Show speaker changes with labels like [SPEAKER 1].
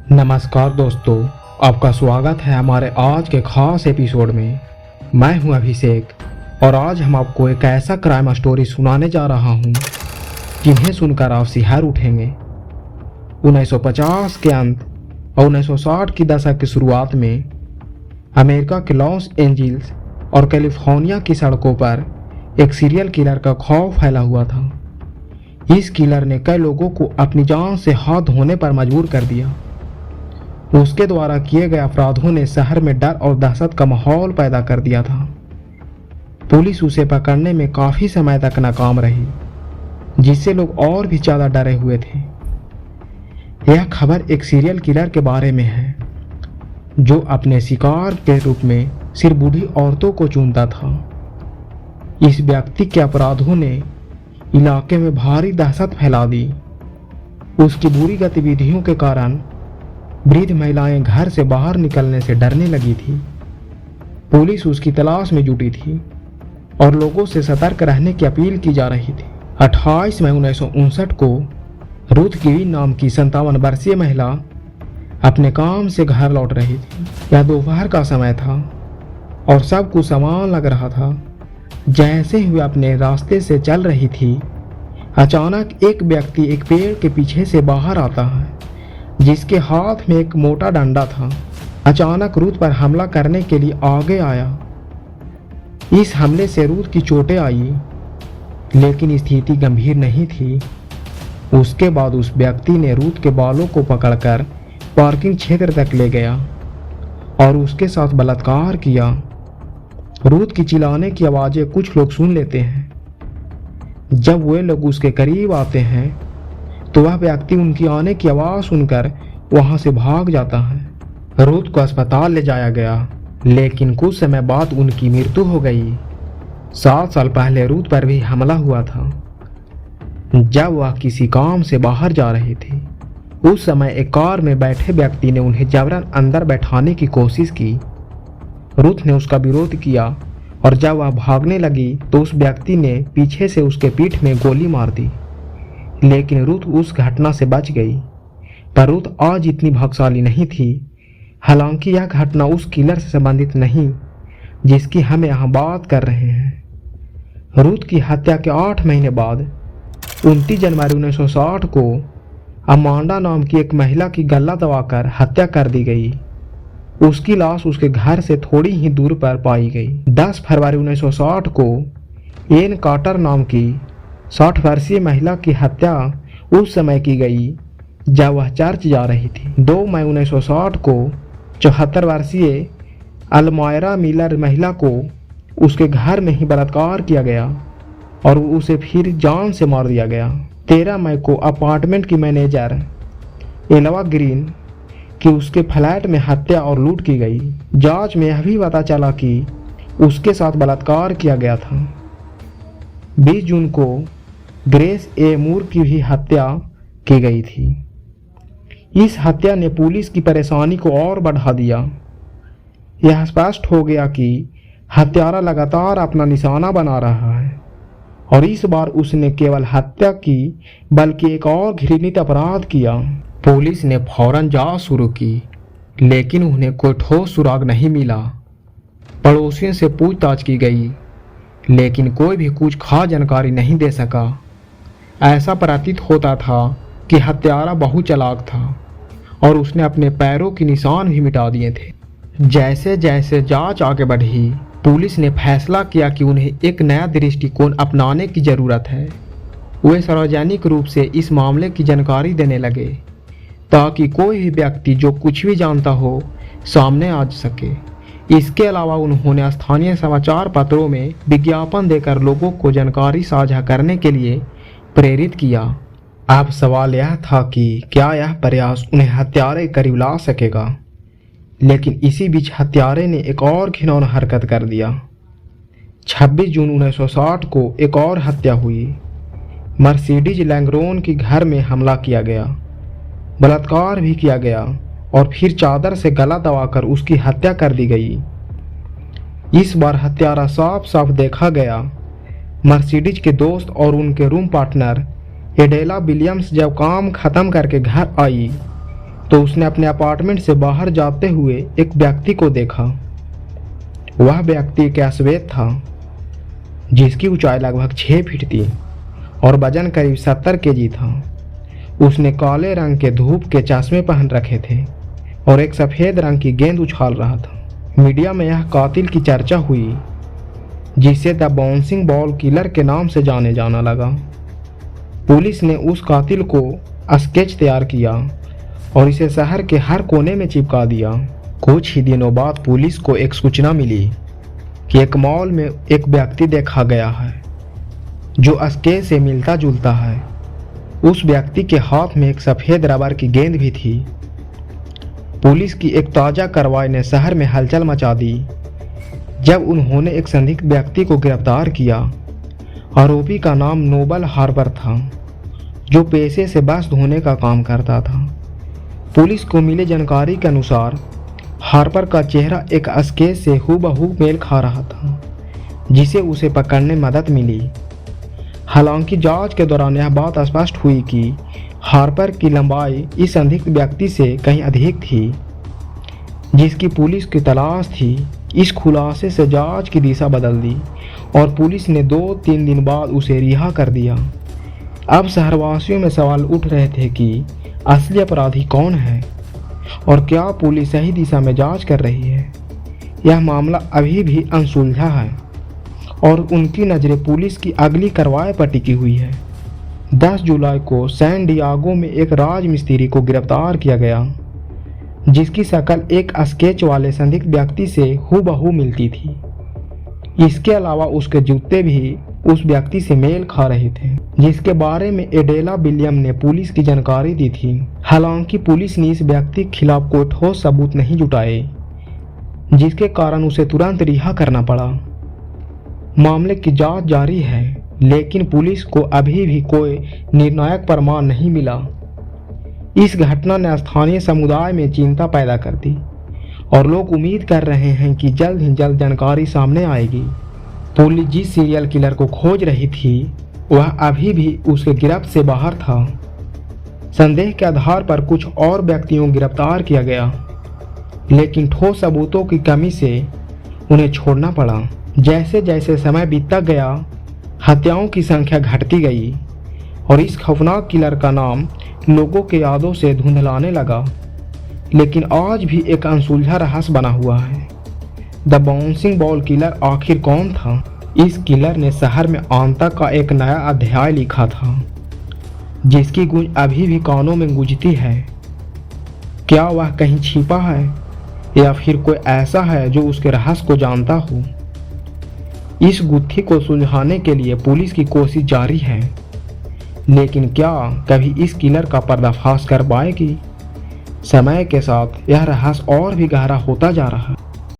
[SPEAKER 1] नमस्कार दोस्तों, आपका स्वागत है हमारे आज के खास एपिसोड में। मैं हूं अभिषेक और आज हम आपको एक ऐसा क्राइम स्टोरी सुनाने जा रहा हूं जिन्हें सुनकर आप सिहर उठेंगे। 1950 के अंत और 1960 की दशक की शुरुआत में अमेरिका के लॉस एंजिल्स और कैलिफोर्निया की सड़कों पर एक सीरियल किलर का खौफ फैला हुआ था। इस किलर ने कई लोगों को अपनी जान से हाथ धोने पर मजबूर कर दिया। उसके द्वारा किए गए अपराधों ने शहर में डर और दहशत का माहौल पैदा कर दिया था। पुलिस उसे पकड़ने में काफी समय तक नाकाम रही, जिससे लोग और भी ज्यादा डरे हुए थे। यह खबर एक सीरियल किलर के बारे में है जो अपने शिकार के रूप में सिर्फ बूढ़ी औरतों को चुनता था। इस व्यक्ति के अपराधों ने इलाके में भारी दहशत फैला दी। उसकी बुरी गतिविधियों के कारण वृद्ध महिलाएं घर से बाहर निकलने से डरने लगी थी। पुलिस उसकी तलाश में जुटी थी और लोगों से सतर्क रहने की अपील की जा रही थी। 28 मई 1959 को रूथ गिविन नाम की 57 वर्षीय महिला अपने काम से घर लौट रही थी। यह दोपहर का समय था और सब कुछ समान लग रहा था। जैसे ही वह अपने रास्ते से चल रही थी, अचानक एक व्यक्ति एक पेड़ के पीछे से बाहर आता है, जिसके हाथ में एक मोटा डंडा था। अचानक रूथ पर हमला करने के लिए आगे आया। इस हमले से रूथ की चोटें आई, लेकिन स्थिति गंभीर नहीं थी। उसके बाद उस व्यक्ति ने रूथ के बालों को पकड़कर पार्किंग क्षेत्र तक ले गया और उसके साथ बलात्कार किया। रूथ की चिल्लाने की आवाज़ें कुछ लोग सुन लेते हैं। जब वे लोग उसके करीब आते हैं तो वह व्यक्ति उनकी आने की आवाज़ सुनकर वहां से भाग जाता है। रूथ को अस्पताल ले जाया गया, लेकिन कुछ समय बाद उनकी मृत्यु हो गई। 7 साल पहले रूथ पर भी हमला हुआ था जब वह किसी काम से बाहर जा रही थी। उस समय एक कार में बैठे व्यक्ति ने उन्हें जबरन अंदर बैठाने की कोशिश की। रूथ ने उसका विरोध किया और जब वह भागने लगी तो उस व्यक्ति ने पीछे से उसके पीठ में गोली मार दी, लेकिन रूथ उस घटना से बच गई। पर रूथ आज इतनी भाग्यशाली नहीं थी। हालांकि यह घटना उस किलर से संबंधित नहीं जिसकी हम यहाँ बात कर रहे हैं। रूथ की हत्या के 8 महीने बाद 29 जनवरी 1960 को अमांडा नाम की एक महिला की गला दबाकर हत्या कर दी गई। उसकी लाश उसके घर से थोड़ी ही दूर पर पाई गई। 10 फरवरी 1960 को एन कार्टर नाम की 60 वर्षीय महिला की हत्या उस समय की गई जब वह चर्च जा रही थी। 2 मई 1960 को 74 वर्षीय अल्मायरा मिलर महिला को उसके घर में ही बलात्कार किया गया और उसे फिर जान से मार दिया गया। 13 मई को अपार्टमेंट की मैनेजर एलवा ग्रीन की उसके फ्लैट में हत्या और लूट की गई। जांच में यह भी पता चला कि उसके साथ बलात्कार किया गया था। 20 जून को ग्रेस ए मूर की भी हत्या की गई थी। इस हत्या ने पुलिस की परेशानी को और बढ़ा दिया। यह स्पष्ट हो गया कि हत्यारा लगातार अपना निशाना बना रहा है और इस बार उसने केवल हत्या की बल्कि एक और घृणित अपराध किया। पुलिस ने फौरन जांच शुरू की, लेकिन उन्हें कोई ठोस सुराग नहीं मिला। पड़ोसियों से पूछताछ की गई, लेकिन कोई भी कुछ खास जानकारी नहीं दे सका। ऐसा प्रतीत होता था कि हत्यारा बहुत चालाक था और उसने अपने पैरों के निशान भी मिटा दिए थे। जैसे जैसे जांच आगे बढ़ी, पुलिस ने फैसला किया कि उन्हें एक नया दृष्टिकोण अपनाने की जरूरत है। वे सार्वजनिक रूप से इस मामले की जानकारी देने लगे ताकि कोई भी व्यक्ति जो कुछ भी जानता हो सामने आ सके। इसके अलावा उन्होंने स्थानीय समाचार पत्रों में विज्ञापन देकर लोगों को जानकारी साझा करने के लिए प्रेरित किया। अब सवाल यह था कि क्या यह प्रयास उन्हें हत्यारे के करीब ला सकेगा, लेकिन इसी बीच हत्यारे ने एक और घिनौना हरकत कर दिया। 26 जून 1960 को एक और हत्या हुई। मर्सिडीज लैंग्रोन के घर में हमला किया गया, बलात्कार भी किया गया और फिर चादर से गला दबाकर उसकी हत्या कर दी गई। इस बार हत्यारा साफ साफ देखा गया। मर्सिडीज के दोस्त और उनके रूम पार्टनर एडेला विलियम्स जब काम खत्म करके घर आई तो उसने अपने अपार्टमेंट से बाहर जाते हुए एक व्यक्ति को देखा। वह व्यक्ति एक अश्वेत था जिसकी ऊंचाई लगभग 6 फीट थी और वजन करीब 70 केजी था। उसने काले रंग के धूप के चश्मे पहन रखे थे और एक सफ़ेद रंग की गेंद उछाल रहा था। मीडिया में यह कातिल की चर्चा हुई जिसे द बाउंसिंग बॉल किलर के नाम से जाना लगा। पुलिस ने उस कातिल को स्केच तैयार किया और इसे शहर के हर कोने में चिपका दिया। कुछ ही दिनों बाद पुलिस को एक सूचना मिली कि एक मॉल में एक व्यक्ति देखा गया है जो स्केच से मिलता जुलता है। उस व्यक्ति के हाथ में एक सफ़ेद रबर की गेंद भी थी। पुलिस की एक ताज़ा कार्रवाई ने शहर में हलचल मचा दी जब उन्होंने एक संदिग्ध व्यक्ति को गिरफ्तार किया। आरोपी का नाम नोबल हार्पर था जो पेशे से बस धोने का काम करता था। पुलिस को मिली जानकारी के अनुसार हार्पर का चेहरा एक स्केच से हूबहू मेल खा रहा था जिसे उसे पकड़ने में मदद मिली। हालांकि जांच के दौरान यह बात स्पष्ट हुई कि हार्पर की लंबाई इस संदिग्ध व्यक्ति से कहीं अधिक थी जिसकी पुलिस की तलाश थी। इस खुलासे से जांच की दिशा बदल दी और पुलिस ने 2-3 दिन बाद उसे रिहा कर दिया। अब शहरवासियों में सवाल उठ रहे थे कि असली अपराधी कौन है और क्या पुलिस सही दिशा में जांच कर रही है। यह मामला अभी भी अनसुलझा है और उनकी नज़रें पुलिस की अगली कार्रवाई पर टिकी हुई है। 10 जुलाई को सैन डियागो में एक राजमिस्त्री को गिरफ्तार किया गया जिसकी शक्ल एक स्केच वाले संदिग्ध व्यक्ति से हूबहू मिलती थी। इसके अलावा उसके जूते भी उस व्यक्ति से मेल खा रहे थे जिसके बारे में एडेला विलियम ने पुलिस की जानकारी दी थी। हालांकि पुलिस ने इस व्यक्ति के खिलाफ कोई ठोस सबूत नहीं जुटाए जिसके कारण उसे तुरंत रिहा करना पड़ा। मामले की जांच जारी है लेकिन पुलिस को अभी भी कोई निर्णायक प्रमाण नहीं मिला। इस घटना ने स्थानीय समुदाय में चिंता पैदा कर दी और लोग उम्मीद कर रहे हैं कि जल्द ही जल्द जानकारी सामने आएगी। पुलिस जिस सीरियल किलर को खोज रही थी वह अभी भी उसके गिरफ्त से बाहर था। संदेह के आधार पर कुछ और व्यक्तियों को गिरफ्तार किया गया लेकिन ठोस सबूतों की कमी से उन्हें छोड़ना पड़ा। जैसे जैसे समय बीतता गया हत्याओं की संख्या घटती गई और इस खौफनाक किलर का नाम लोगों के यादों से धुंधलाने लगा। लेकिन आज भी एक अनसुलझा रहस्य बना हुआ है। द बाउंसिंग बॉल किलर आखिर कौन था? इस किलर ने शहर में आंतक का एक नया अध्याय लिखा था जिसकी गूंज अभी भी कानों में गूंजती है। क्या वह कहीं छिपा है या फिर कोई ऐसा है जो उसके रहस्य को जानता हो? इस गुत्थी को सुलझाने के लिए पुलिस की कोशिश जारी है लेकिन क्या कभी इस किलर का पर्दाफाश कर पाएगी? समय के साथ यह रहस्य और भी गहरा होता जा रहा है।